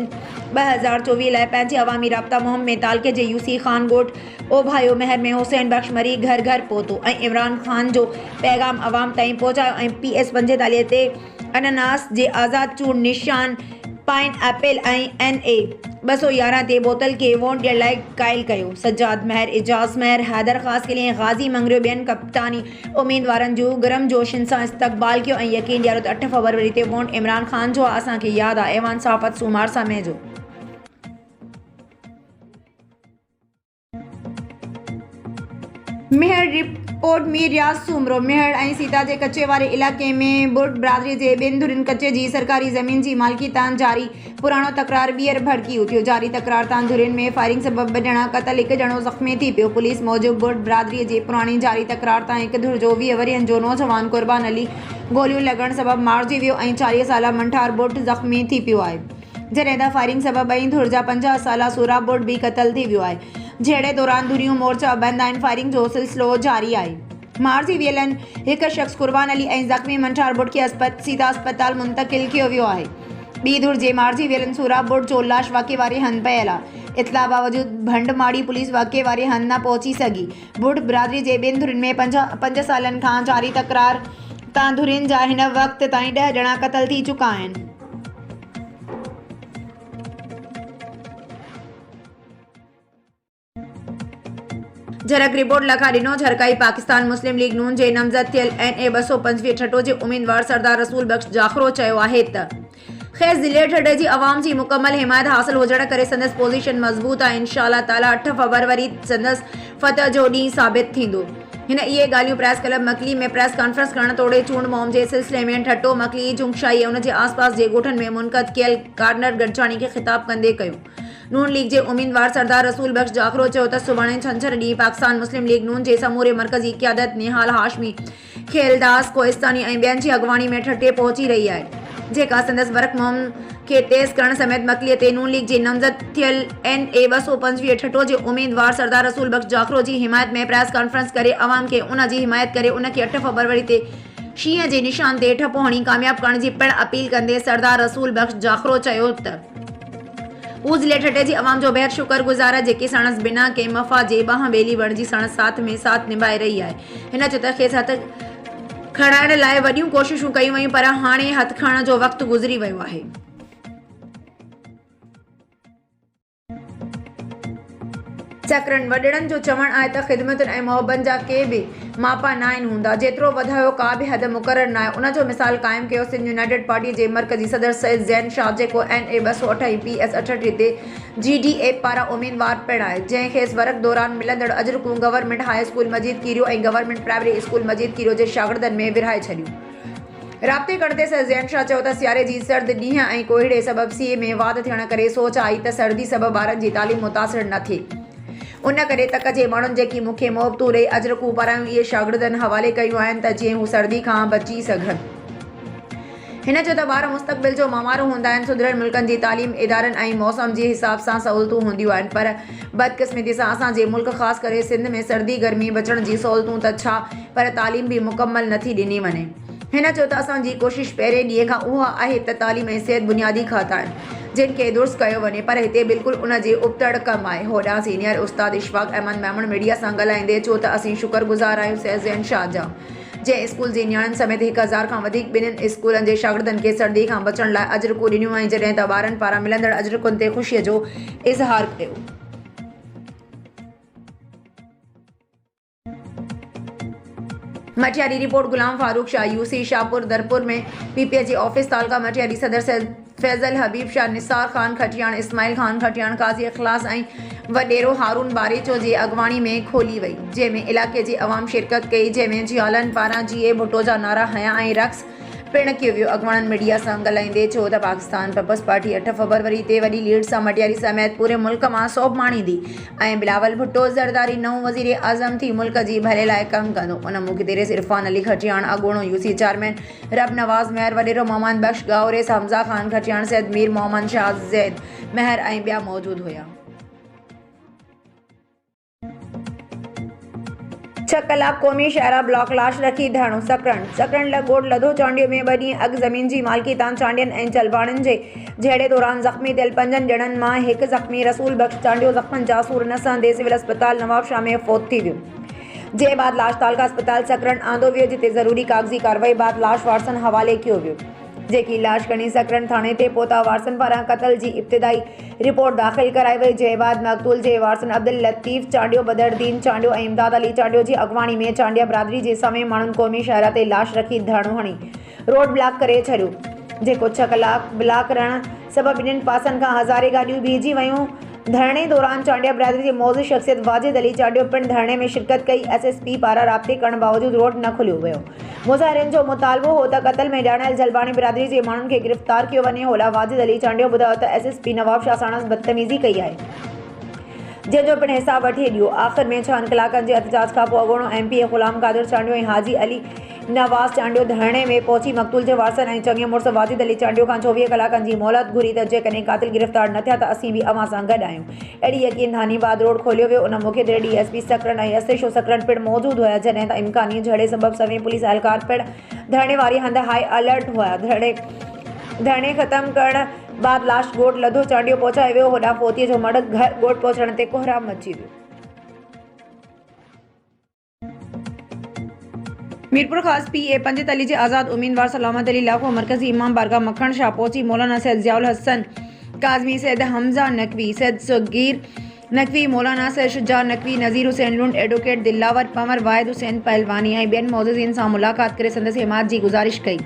2024 लाइ पंहिंजे अवामी राब्ता मुहिम में तालके जे UC ख़ान ॻोठ ओभायो महर में हुसैन बख्श मरी घर घर पहुतो ऐं इमरान ख़ान जो पैगाम अवाम ताईं पहुचायो ऐं PS 45 ते अनानास जे आज़ाद चूंड निशान, पाइन एपल ऐं NA 211 ते बोतल खे वोट ॾियण लाइ क़ाइल कयो। सज्जाद महर, इजाज़ महर, हैदर ख़ासकिली ऐं ग़ाज़ी मंगरियो ॿियनि कप्तानी उम्मीदवारनि जो गर्मजोशिन सां इस्तक़बाल कयो ऐं यकीन ॾियारो त 8 फरवरी ते वोट इमरान ख़ान जो आहे। असांखे यादि आहे ऐवान साफ़त सूमार समय जो मेहर रिपोर्ट मीर रियाज़ सूमरो मेहर ऐं सीता जे कचे वारे इलाइक़े में बुर्ड बिरादरी जे ॿिनि धुरियुनि कचे जी सरकारी ज़मीन जी मालिकी तां जारी पुराणो तकरार ॿीहर भड़की उथियो। जारी तकरार तां धुरियुनि में फायरिंग सबबि 2 ॼणा क़तल, 1 ॼणो ज़ख़्मी थी पियो। पुलिस मूजिबि बुर्ड बिरादरीअ जे पुराणी जारी तकरार तां हिकु धुर जो 20 वरियनि जो नौजवान क़ुर्बान अली गोलियूं लॻण सबबि मारिजी वियो ऐं 40 साला मंठार बुर्ड ज़ख़्मी थी पियो आहे, जॾहिं त फायरिंग सबबि ॿई धुर जा 50 साला सूरा बुर्ड बि क़तल थी वियो आहे। जहिड़े दौरान धुरियूं मोर्चा बंदि आहिनि। फायरिंग जो सिलसिलो जारी आहे। मारिजी वियलनि हिकु शख़्स क़ुर्बान अली ऐं ज़ख़्मी मंठार बुर्ड खे सीधा अस्पताल मुंतक़िल कयो वियो आहे। ॿी धुर जे मारिजी वियलनि सूरा बुर्ड जो लाश वाक़े वारे हंधि पियल आहे। इतला बावजूदि भंडमाड़ी पुलिस वाक़े वारे हंधि न पहुची सघी। बुर्ड बिरादरी जे ॿिनि धुरियुनि में 5 सालनि खां जारी तकरार तां धुरियुनि जा हिन वक़्त ताईं 10 ॼणा क़तल थी चुका आहिनि। झरक रिपोर्ट लखा ॾिनो झरकाई पाकिस्तान मुस्लिम लीग नून जे नामज़द थियल NA 225 ठठो जे उम्मीदवार सरदार रसूल बख्श जाखरो चयो आहे त ख़ैर ज़िले ठठे जी अवाम जी मुकमल हिमायत हासिल हुजण करे संदसि पोज़ीशन मज़बूत आहे। इंशाअल्लाह ताला 8 फरवरी संदसि फतह जो ॾींहुं साबित थींदो। हिन इहे ॻाल्हियूं प्रेस क्लब मकली में प्रेस कॉन्फ्रेंस करण तोड़े चूंड मुहिम जे सिलसिले में ठठो, मकली, जुंगशाई ऐं उन जे आसपास जे ॻोठनि में मुनक़द कयल गार्डनर गॾजाणी खे ख़िताब कंदे कयो। नून लीग जे उम्मीदवार सरदार रसूल बख्श जाखरो चयो त सुभाणे छंछरु ॾींहुं पाकिस्तान मुस्लिम लीग नून जे समूरे मरकज़ी क़यादत निहाल हाशमी, खेलदास कोहिस्तानी ऐं ॿियनि जी अॻवानी में ठठे पहुची रही आहे, जेका संदसि वर्क मुहिम खे तेज़ करण समेत मकलीअ ते नून लीग जे नामज़द थियल NA 225 ठठो जे उम्मीदवार सरदार रसूल बख्श जाखरो जी हिमायत में प्रेस कॉन्फ्रेंस करे अवाम खे उन जी हिमायत करे उन खे 8 फरवरी ते शींहं जे निशान ते ठपो हणी कामयाब करण जी पिणु अपील कंदे सरदार रसूल बख्श जाखरो चयो त हू ज़िले ठठे जी अवाम जो बेहद शुक्रगुज़ार आहे, जेकी सणस बिना कंहिं मफ़ा जे बाह ॿेली बणिजी सणस साथ में साथ निभाए रही आहे। हिन चयो त खेसि हथ खणाइण लाइ वॾियूं कोशिशूं कयूं वयूं, पर हाणे हथ खणण जो वक़्तु गुज़री वियो आहे। सकरन वॾड़नि जो चवणु आहे त ख़िदमतुनि ऐं मुहबतनि जा के बि मापा न आहिनि हूंदा, जेतिरो वधायो का बि हद मुक़ररु न आहे। उन जो मिसाल क़ाइमु कयो सिंध यूनाइटेड पार्टीअ जे मरकज़ी सदर सैयद ज़ैन शाह, जेको NA 228 PS 68 ते GDA पारां उम्मीदवार पिणु आहे, जंहिं खेसि वर्क दौरान मिलंदड़ अजरकूं गवर्नमेंट हाई स्कूल मजीद कीरियो ऐं गवर्नमेंट प्राइमरी स्कूल मजीद कीरियो जे शागिर्दनि में विरहाए छॾियो। राब्ते कंदे सैयद ज़ैन शाह चयो त सियारे जी सर्द ॾींहं ऐं कोहीड़े सबबि सीए में वाधि थियण करे सोच आई त सर्दी सबबि ॿारनि जी तालीम मुतासिर न थिए। उन करे तक जे माण्हुनि जेकी मूंखे मोहबतूं ॾेई अजरकूं पारायूं इहे शागिर्दनि हवाले कयूं आहिनि त जीअं हू सर्दी खां बची सघनि। हिन चयो त ॿार मुस्तक़बिल जो मामारू हूंदा आहिनि। सुधरियल मुल्कनि जी तालीम इदारनि ऐं मौसम जे हिसाब सां सहूलियतूं हूंदियूं आहिनि, पर बदकिस्मती सां असांजे मुल्क ख़ासि करे सिंध में सर्दी गर्मी बचण जी सहूलियतूं त छा, पर तालीम बि मुकमल नथी ॾिनी वञे। हिन चयो त असांजी कोशिशि पहिरें ॾींहं खां उहा आहे त तालीम ऐं सिहत बुनियादी खाता आहिनि जिन खे दुरुस्त कयो वञे, पर हिते बिल्कुलु उन जे उबतड़ कमु आहे। होॾां सीनियर उस्ताद इशफाक अहमद मैमून मीडिया सां ॻाल्हाईंदे चयो त असीं शुक्रगुज़ार आहियूं सैयद ज़ैन शाह जा, जंहिं स्कूल जी नियाणियुनि समेत 1000 खां वधीक ॿिन्हिनि स्कूलनि जे शागिर्दनि खे सर्दी खां बचण लाइ अजरकूं ॾिनियूं ऐं जॾहिं त ॿारनि पारां मिलंदड़ अजरकुनि ते ख़ुशीअ जो इज़हार कयो। मटियारी रिपोर्ट गुलाम फारूक शाह, UC शाहपुर दरपुर में PPA जे ऑफिस तालका मटियारी सदर सैयद फैज़ल हबीब शाह, निसार ख़ान खटियाण, इस्माइल ख़ान खटियाण, काज़ी इख़लास ऐं वॾेरो हारून बारेचो जे अॻवाणी में खोली वई, जंहिंमें इलाइक़े जी अवाम शिरकत कई, जंहिंमें जियालनि पारां GA भुट्टो जा नारा हयां ऐं रक़्स पिणु कयो वियो। अॻवाणनि मीडिया सां ॻाल्हाईंदे चयो त पाकिस्तान पीपल्स पार्टी 8 फरवरी ते वॾी लीड सां मटियारी समेत पूरे मुल्क मां सौब माणींदी ऐं बिलावल भुट्टो ज़रदारी नओं वज़ीर आज़म थी मुल्क जी भले लाइ कमु कंदो। उन मौक़े ते इरफान अली खटियाण, अॻूणो UC चेयरमैन रब नवाज़ महर, वॾेरो मोहम्मद बख्श गावरेस, हमज़ा ख़ान खटियाण, सैयद मीर मोहम्मद शाह ज़ैद महर ऐं ॿिया मौजूदु हुया। 6 कलाक क़ौमी शहरा ब्लॉक लाश रखी धरणो। सकरण लगोड लधो चांडियो में 2 ॾींहं अॻु ज़मीन जी मालिकी तां चांडियनि ऐं चलबाणियुनि जे जहिड़े दौरान ज़ख़्मी थियल 5 ॼणनि मां हिकु ज़ख़्मी रसूल बख्श चांडियो ज़ख़्मनि जा सूर न सहंदे सिविल अस्पताल नवाबशाह में फ़ौत थी वियो। जे बाद लाश तालका अस्पताल सकरण आंदो वियो, जिते ज़रूरी कागज़ी कार्रवाई बाद लाश वारसनि हवाले कयो वियो, जेकी लाश खणी सकरण थाणे ते पहुता। वारसनि पारां क़त्ल जी इब्तिदाई रिपोर्ट दाख़िल कराई वई, जंहिं बाद मक़तूल जे वारसनि अब्दुल लतीफ़ चांडियो, बदरुद्दीन चांडियो ऐं इमदाद अली चांडियो जी अॻवाणी में चांडिया बिरादरी जे समें माण्हुनि क़ौमी शहरा ते लाश रखी धरणो हणी रोड ब्लॉक करे छॾियो, जेको 6 कलाक ब्लॉक रहण सबबि ॿिन्हिनि पासनि खां हज़ारे गाॾियूं बीहजी वयूं। धरणे दौरान चांडिया बिरादरी जे मौज़ूद शख़्सियत वाजिद अली चांडियो पिणु धरणे में शिरकत कई। SSP पारां राब्ते करण बावजूदि रोड न खोलियो वियो। मुज़ाहिरनि जो मुतालबो हो त क़त्ल में ॼाणायल जलबाणी बिरादरी जे माण्हुनि खे गिरफ़्तार कयो वञे। होला वाजिद अली चांडियो ॿुधायो त SSP नवाबशाह साणसि बदतमीज़ी कई आहे, जंहिंजो पिणु हिसाब वठी ॾियो। आख़िर में 6 कलाकनि जे एहतजाज खां पोइ अॻूणो MP ग़ुलाम कादिर चांडियो ऐं हाजी अली नवाज़ चांडियो धरणे में पहुची मक़तूल जे वारसनि ऐं चङे मुड़ुस वाजिद अली चांडियो खां 24 कलाकनि जी मोहलत घुरी त जेकॾहिं क़ातिल गिरफ़्तार न थिया त असीं बि अव्हां सां गॾु आहियूं। अहिड़ी यकीन दहानी बाद रोड खोलियो वियो। उन मौक़े ते DSP सकरण ऐं SHO सकरण पिणु मौजूदु हुया, जॾहिं त इम्कानी झड़े सबबि सवें पुलिस एहलकार पिणु धरणे वारी हंधि हाई अलर्ट हुआ। धरणे ख़त्म करण बाद लाश ॻोठ लधो चांडियो पहुचायो वियो। होॾां फोतीअ जो मड़ घर ॻोठ पहुचण ते कोहराम मची वियो। मीरपुर ख़ास PA पंजित अली जे आज़ाद उम्मीदवार सलामत अली इलाक़ो मरकज़ी इमाम बारगाह मक्खण शाह पहुची मौलाना सैयद ज़ियाउल हसन काज़मी, सैयद हमज़ा नकवी, सैयद सगीर नकवी, मौलाना सैयद शुजा नकवी, नज़ीर हुसैन लुंड, एडवोकेट दिलावर पंवर, वाहिद हुसैन पहलवानी ऐं ॿियनि मौजूदनि सां मुलाक़ात करे संदसि हिमायत जी गुज़ारिश कई,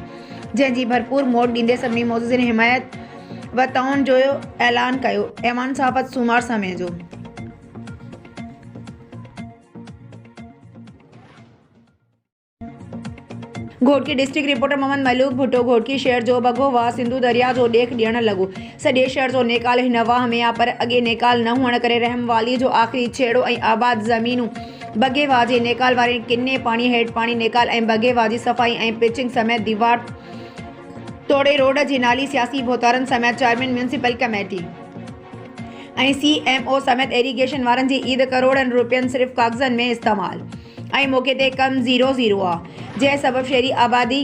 जंहिंजी भरपूर मोट ॾींदे सभिनी मौजूदनि हिमायत व तआवुन जो ऐलान कयो। ऐवान सहाफ़त सूमार समय जो घोटकी डिस्ट्रिक्ट रिपोर्टर मोहम्मद मलूक भुट्टो। घोटकी शहर जो बगो वाह सिंधु दरिया जो ॾेख ॾियणु लॻो। सॼे शहर जो नेकाल हिन वाह में आहे, पर अॻे नेकाल न हुअण करे रहमवाली जो आख़िरी छेड़ो ऐं आबाद ज़मीनूं बगे वाह जे नेकाल वारे किने पाणी हेठि पाणी नेकाल ऐं बगे वाह जी सफ़ाई ऐं पिचिंग समेत दीवार तोड़े रोड जी नाली सियासी भोतारनि समेत चेयरमैन म्यूनिसिपल कमेटी ऐं CMO समेत एरीगेशन वारनि जी ईद करोड़नि रुपयनि सिर्फ़ कागज़नि में इस्तेमालु ऐं मौक़े ते कम 0-0 आहे, जंहिं सबबि शहरी आबादी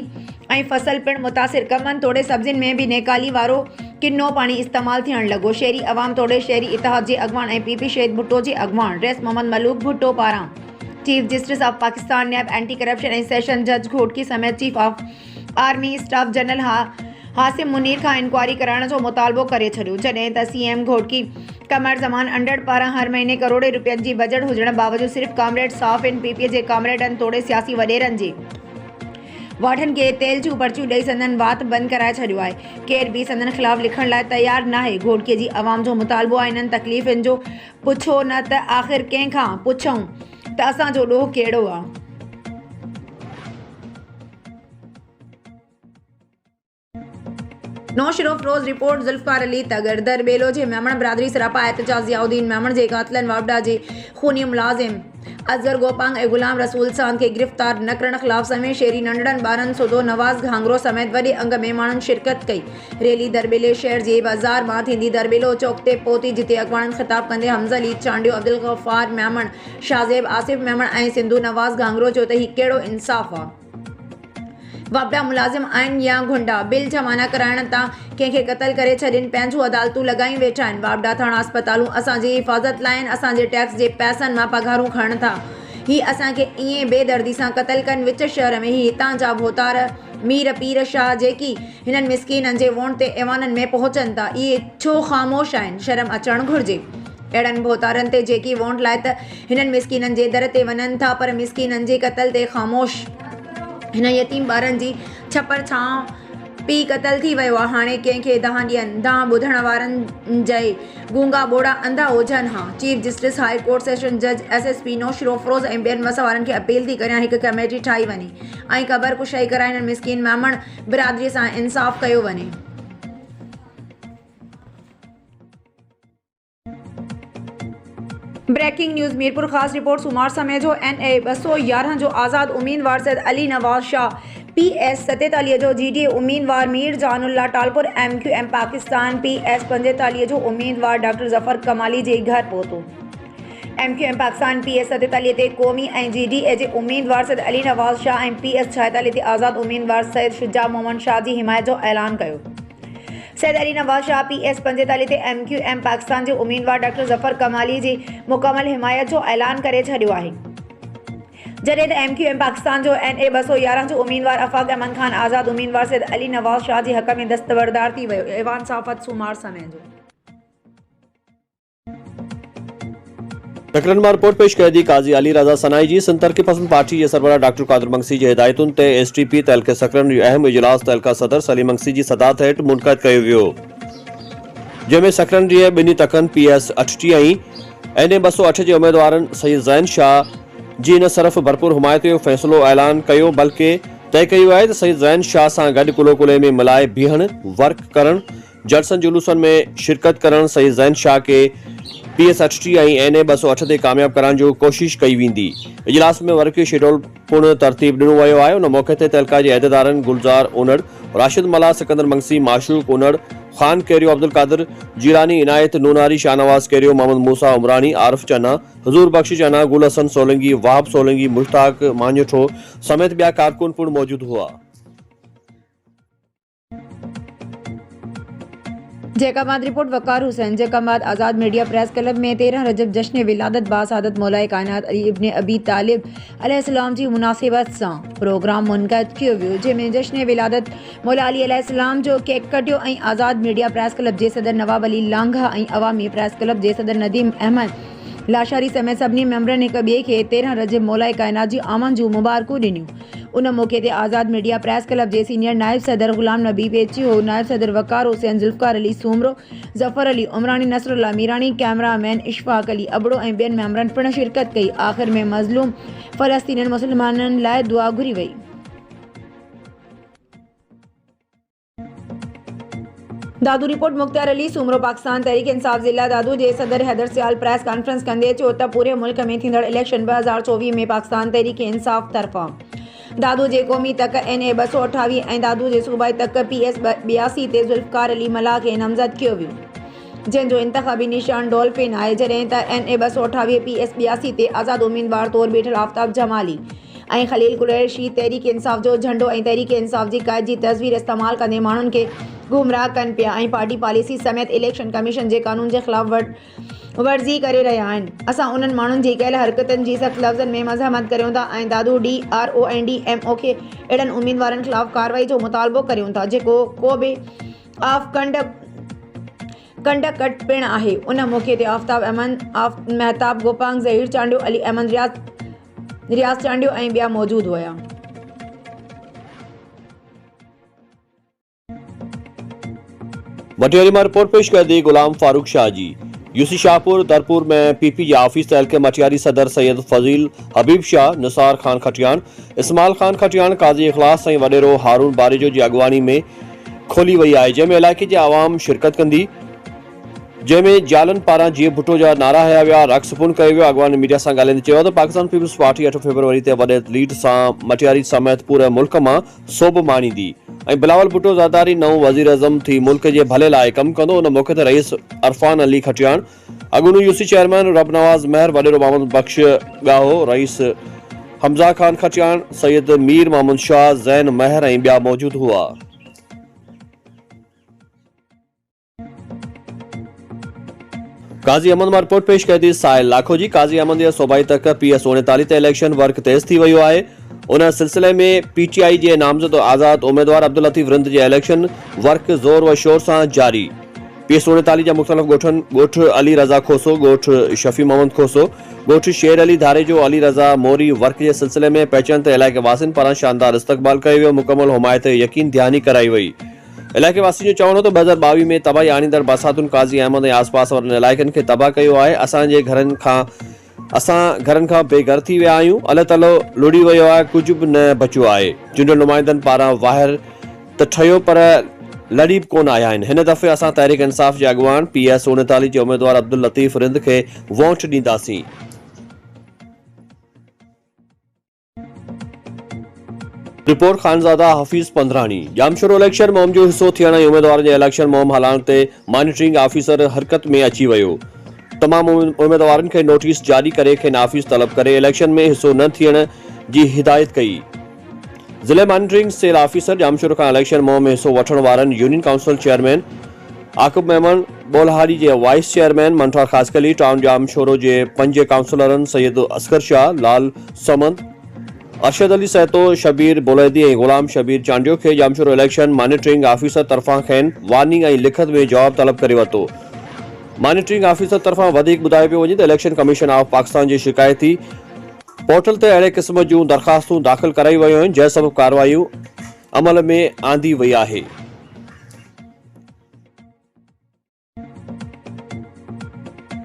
ऐं फसल पिणु मुतासिर। कमनि तोड़े सब्ज़ियुनि में बि नेकाली वारो किनो पाणी इस्तेमालु थियणु लॻो। शहरी अवाम तोड़े शहरी इतिहाद जे अॻवान ऐं PP शहीद भुट्टो जे अॻवान रेस मोहम्मद मलूक भुट्टो पारां chief justice of Pakistan NAB anti corruption ऐं सेशन जज घोटकी समेत chief of army staff general Hasim Munir Khan inquiry कराइण जो मुतालबो करे छॾियो, जॾहिं त CM घोटकी कमर ज़मान अंडड़ पारां हर महीने करोड़े रुपयनि जी बजट हुजण बावजूद सिर्फ़ कामरेड साफ़ आहिनि। पीपीए जे कामरेडनि तोड़े सियासी वॾेरनि जे वाठनि खे तेल जूं पर्चियूं ॾेई संदन वात बंदि कराए छॾियो आहे। केर बि संदन ख़िलाफ़ लिखण लाइ तयारु नाहे। घोड़कीअ जी अवाम जो मुतालबो आहे इन्हनि तकलीफ़ुनि जो पुछो न त आख़िर कंहिंखां पुछूं त असांजो ॾोह कहिड़ो आहे। नौशरो फ़रोज़ रिपोर्ट ज़ुल्फ़िकार अली तगर दरबेलो जे मेमण बिरादरी सरापा एहतजाज ज़ियाउद्दीन मेमण जे कातिलनि वावडा जे खूनी मुलाज़िम असगर गोपांग ऐं गुलाम रसूल सांद खे गिरफ़्तार न करण ख़िलाफ़ समेत शहरी नंढड़नि ॿारनि सुधो नवाज़ घांगरो समेत वॾे अंग में माण्हुनि शिरकत कई। रैली दरबेले शहर जे बाज़ार मां थींदी दरबेलो चौक ते पहुती जिते अॻवाननि ख़िताब कंदे हमज़ा अली चांडियो अब्दुल गफ़ार मेमण शाज़ेब आसिफ मेमण ऐं सिंधु नवाज़ घांगरो चयो त हीउ कहिड़ो इंसाफ़ आहे। वापड़ा मुलाज़िम आहिनि या गुंडा बिल जमा कराइण तां कंहिंखे क़तल करे छॾनि पंहिंजूं अदालतूं लॻायूं वेठा आहिनि। वापड़ा थाणा अस्पतालूं असांजी हिफ़ाज़त लाइ आहिनि। असांजे टैक्स जे पैसनि मां पघारूं खणनि था। हीअ असांखे ईअं बेदर्दी सां क़तल कनि। विच शहर में ही हितां जा भोतार मीर पीर शाह जेकी हिननि मिसकीननि जे वोट ते ऐवाननि में पहुचनि था इहे छो ख़ामोश आहिनि। शर्म अचणु घुरिजे अहिड़नि भोतारनि ते जेकी वोट लाइ त हिननि मिसकीननि जे दर ते वञनि था पर मिसकीननि जे क़तल ते ख़ामोश। हिन यतीम ॿारनि जी छपर छांव पीउ क़तल थी वियो आहे। हाणे कंहिंखे दहां ॾियनि दहां ॿुधण वारनि जे गूंगा ॿोड़ा अंधा हुजनि हा। Chief justice high court session जज SSP नौशरो फ़रोज़ ऐं ॿियनि मसवारनि खे अपील थी करियां हिकु कमेटी ठाही वञे ऐं ख़बर कुशाई कराए हिननि मिसकीन मेमण बिरादरीअ सां इंसाफ़ कयो वञे। ब्रेकिंग न्यूज़ मीरपुर ख़ास रिपोर्ट सूमार समय जो NA 211 जो आज़ाद उम्मीदवार सैयद अली नवाज़ शाह PS 47 जो GDA उम्मीदवार मीर जानुल्ला टालपुर MQM पाकिस्तान PS 45 जो उम्मीदवार डॉक्टर ज़फ़र कमाली जे घर पहुतो। MQM पाकिस्तान PS 47 ते क़ौमी ऐं GDA जे उम्मीदवार सैयद अली नवाज़ शाह ऐं PS 46 ते आज़ाद उम्मीदवार सैयद शुजा मोहम्मद शाह जी हिमायत जो ऐलान कयो। सैयद अली नवाज़ शाह PS 45 ते MQM पाकिस्तान जे उम्मीदवार डॉक्टर ज़फ़र कमाली जी मुकमल हिमायत जो ऐलान करे छॾियो आहे। जॾहिं त MQM पाकिस्तान जो NA 211 जो उम्मीदवार आफ़ाक़ अहमद ख़ान आज़ाद उम्मीदवार सैयद अली नवाज़ शाह जे हक़ में दस्तबरदार थी वियो। ऐवान साफ़त सूमार समय जो
तकरीन में रिपोर्ट पेश कई काज़ी अली रज़ा सनाई जी सिंध तरक़ी पसंद पार्टी के सरबराह डॉक्टर कादिर मंगसी जी हिदायतुनि ते STP तहलके सकरन जो अहम इजलास तहलका सदर सलीम मंगसी जी सदारत हेठि मुनक़द कयो वियो जंहिंमें सकरन जे ॿिन्ही तकनि PS 68 ऐं NA 208 जे उम्मीदवारनि सईद ज़ैन शाह जी न सिर्फ़ भरपूर हिमायत जो फ़ैसिलो ऐलान कयो बल्कि तय कयो आहे त सईद ज़ैन शाह सां गॾु कुलो कुले में मिलाए बीहण वर्क करण जलसन जुलूसनि में शिरकत करण सईद ज़ैन शाह के PS 68 ऐं NA 208 ते कामयाब करण जो कोशिश कई वेंदी। इजलास में वर्क शेड्यूल पुर्ण तरतीब ॾिनो वियो आहे। उन मौक़े ते तहलका जे अहदेदारनि गुलज़ार ओनड़ राशिद मला सिकंदर मंगसी माशूक ओनड़ खान कैरियो अब्दुल कादिर जीरानी इनायत नूनारी शाहनवाज कैरियो मोहम्मद मूसा उमरानी आरिफ चन्ना हजूर बख्श चन्ना गुल हसन सोलंगी वाहब सोलंगी मुश्ताक मांझठो समेत ॿिया कारकुन पिण मौजूद हुआ।
जैकाबाद रिपोर्ट वकार हुसैन जैकाबाद आज़ाद मीडिया प्रेस क्लब में 13 रजब जश्न विलादत बासादत मौलाए कायनात अली इब्न अबी तालिब अलैहिस्सलाम जी मुनासिबत सां प्रोग्राम मुनक़द कियो वियो जंहिंमें जश्न विलादत मौला अली अलैहिस्सलाम जो केक कटियो ऐं आज़ाद मीडिया प्रेस क्लब जे सदर नवाब अली लांघा ऐं अवामी प्रेस क्लब जे सदर नदीम अहमद लाशारी समेत सभिनी मेंबरनि हिक ॿिए खे 13 रजब मौलाए कायनात जी आमद जूं मुबारकूं ॾिनियूं। उन मौक़े ते आज़ाद मीडिया प्रेस क्लब जे सीनियर नायब सदर ग़ुलाम नबी पेचियो नायब सदर वकार हुसैन ज़ुल्फ़िकार अली सूमरो ज़फ़र अली उमरानी नसरुल्ला मीरानी कैमरामैन इशफ़ाक़ अली अबड़ो ऐं ॿियनि मेंबरनि पिण शिरकत कई। आख़िर में मज़लूम फ़लस्तीनी मुस्लमाननि लाइ दुआ घुरी वई। दादू रिपोर्ट मुख्तार अली सूमरो पाकिस्तान तहरीक इंसाफ ज़िला दादू जे सदर हैदर सियाल प्रेस कॉन्फ्रेंस कंदे चयो त पूरे मुल्क में थींदड़ इलेक्शन 2024 में पाकिस्तान तहरीक इंसाफ तरफ़ां दादू जे क़ौमी तक NA 228 ऐं दादू जे सूबाई तक PS 82 ते ज़ुल्फ़िकार अली मला खे नामज़द कयो वियो जंहिंजो इंतख़ाबी निशान डॉल्फिन आहे जॾहिं त NA 228 PS 82 ते आज़ाद उम्मीदवार तौरु बीठल आफ्ताब जमाली ऐं खलील कुरैशी तहरीक इंसाफ जो झंडो ऐं तहरीक इंसाफ जी क़ायद जी तस्वीर इस्तेमालु कंदे माण्हुनि खे गुमराह कनि पिया ऐं पार्टी पॉलिसी समेत इलेक्शन कमीशन जे कानून जे ख़िलाफ़ वर्ज़ी करे रहिया आहिनि। असां उन्हनि माण्हुनि जी कयल हरकतुनि जी सख़्त लफ़्ज़नि में मज़म्मत करियूं था ऐं दादू DRO ऐं DMO खे अहिड़नि उम्मीदवारनि ख़िलाफ़ कार्रवाई जो मुतालबो करियूं था जेको को बि ऑफ कंड कंडकट पिण आहे। उन मौक़े ते आफ्ताब अहमद महताब गोपांग ज़हीर चांडियो अली अहमद रियाज़ चांडियो ऐं ॿिया मौजूद हुआ।
मटियारी में रिपोर्ट पेश कर दी गुलाम फारूक शाह जी। यूसी शाहपुर दरपुर में पीपीजे ऑफिस तहलके मटियारी सदर सैयद फजील हबीब शाह, निसार खान खटियान, इस्माइल खान खटियान, काजी इखलास ऐं वडेरो हारून बारिजो जी अगवानी में खोली वही है, जैमें इलाके के आवाम शिरकत कंदी, जैमें जालन पारा जी भुट्टो जा नारा हया विया, रक्स पुन कयो वियो। अगवान मीडिया से ॻाल्हाईंदे चयो त पाकिस्तान पीपल्स पार्टी 8 फरवरी ते वॾे लीड से मटियारी समेत पूरे मुल्क में सोभ माणींदी ऐं बिलावल भुट्टो ज़रदारी नओं वज़ीर आज़म थी मुल्क के भले लाइ कम कंदो। उन मौक़े ते rice Irfan Ali खटियान, अगुनू UC chairman रब नवाज़ महर, वडेरो मोहम्मद बख्श गाहो, रईस हमजा खान खटियान, सैयद मीर मोहम्मद शाह, ज़ैन महर ऐं ॿिया मौजूद हुआ। काजी अहमद में रिपोर्ट पेश कर दी साहिल लाखो जी। काजी अहमद सूबाई तक PS 39 ते इलेक्शन वर्क तेज थी वियो आहे। उन सिलसिले में PTI जे नामज़द आज़ाद उम्मीदवार अब्दुल लतीफ़ रिंद जे इलेक्शन वर्क ज़ोर व शोर से जारी। PS 39 जा मुख़्तलिफ़ ॻोठनि ॻोठ अली रज़ा खोसो, ॻोठ शफ़ी मोहम्मद खोसो, ॻोठ शेर अली धारेजो, अली रज़ा मोरी वर्क के सिलसिले में पहचान ते इलाइक़े वासियुनि पारां शानदार इस्तक़बाल कयो वियो। मुकमल हुमायत यकीन ध्यानी कराई वई। इलाइक़े वासी जो चवणो त 2022 में तबाही आणींदड़ बरसातुनि काज़ी अहमद ऐं आसपास वारनि इलाइक़नि खे तबाह कयो आहे। असां घरनि खां बेघर थी विया आहियूं। अलाह तालो लुड़ी वियो आहे, कुझु बि न बचियो आहे। चूंडियल नुमाइंदनि पारां वाहिर त ठहियो पर लड़ी बि कोन आया आहिनि। हिन दफ़े असां तहरीक इंसाफ़ जे अॻवान PS 39 जे उम्मीदवार अब्दुल लतीफ़ रिंद खे वोट ॾींदासीं। रिपोर्ट ख़ानज़ादा हफ़ीज़ पंद्रानी। जामशोरो इलेक्शन मुहिम जो हिस्सो थियण ऐं उम्मीदवारनि जे इलेक्शन मुहिम हलाइण ते मॉनिटरिंग ऑफिसर हरकत में अची वियो। तमाम उम्मीदवारनि खे नोटिस जारी करे खेनि ऑफिस तलब करे इलेक्शन में हिस्सो न थियण जी हिदायत कई। ज़िले मॉनिटरिंग सेल ऑफिसर जामशोरो खां इलेक्शन मुहिम में हिस्सो वठण वारनि union council chairman Aqib Memon, बोलहारी जे वाइस चेयरमैन मंठा खासकली, टाउन जामशोरो जे 5 काउंसिलरनि सैयद असगर शाह, लाल समद, अरशद अली सैतो, शबीर बुलैदी ऐं गुलाम शबीर चांडियो खे जामशोरो इलेक्शन मॉनिटरिंग ऑफिसर तरफ़ां खेनि वार्निंग ऐं लिखत में जवाब तलब करे वरितो। मॉनिटरिंग ऑफिसर तरफ़ां वधीक ॿुधायो पियो वञे त इलेक्शन कमीशन ऑफ पाकिस्तान जे शिकायती पोर्टल ते अहिड़े क़िस्म जूं दरख़्वास्तूं दाख़िल कराई वयूं आहिनि जंहिं सबबि कार्रवाई अमल में आंदी वई आहे।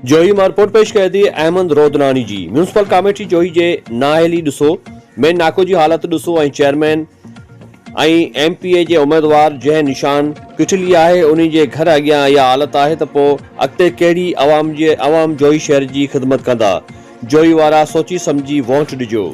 जोही मां रिपोर्ट पेश कई थी अहमद रोदनानी जी। म्यूनिसिपल कमेटी जोही जे नाअहली ॾिसो, मेन नाको जी हालत ॾिसो ऐं चेयरमैन ऐं MPA जे उम्मीदवार जंहिं निशान किठली आहे उन्ही जे घर अॻियां इहा हालत आहे त पोइ अॻिते कहिड़ी अवाम जोही शहर जी ख़िदमत कंदा। जोही वारा सोची सम्झी वोट ॾिजो।